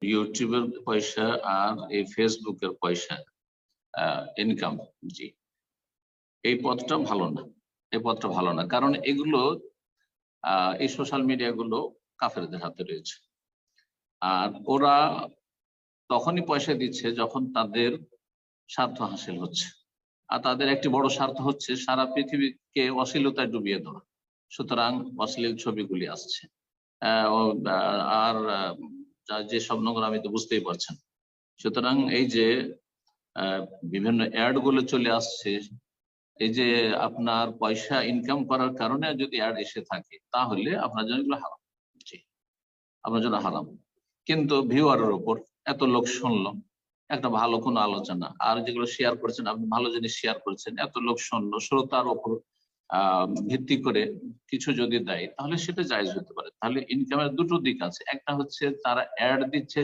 ইউটিউবের পয়সা আর এই ফেসবুকের পয়সা ইনকাম, জি, এই পথটা ভালো না। এই পথটা ভালো না, কারণ এগুলো এই সোশ্যাল মিডিয়া গুলো কাফেরদের হাতে রয়েছে। আর ওরা তখনই পয়সা দিচ্ছে যখন তাদের স্বার্থ হাসিল হচ্ছে। আর তাদের একটি বড় স্বার্থ হচ্ছে সারা পৃথিবীকে অশ্লীলতায় ডুবিয়ে দেওয়া। সুতরাং অশ্লীল ছবিগুলি আসছে। আর যে সব নোংরা আমি তো বুঝতেই পারছেন। সুতরাং এই যে বিভিন্ন অ্যাড গুলো চলে আসছে, এই যে আপনার পয়সা ইনকাম করার কারণে যদি অ্যাড এসে থাকে, তাহলে আপনার জন্য এগুলো হারাম। জি, আপনার জন্য হারাম। কিন্তু ভিউয়ারের ওপর এত লোক শুনলো একটা ভালো কোনো আলোচনা, আর যেগুলো শেয়ার করেছেন আপনি ভালো জিনিস শেয়ার করেছেন, এত লোক শুনলো, শ্রোতার ওপর ভিত্তি করে কিছু যদি দেয় তাহলে সেটা জায়েজ হতে পারে। তাহলে ইনকামের দুটো দিক আছে, একটা হচ্ছে তারা অ্যাড দিচ্ছে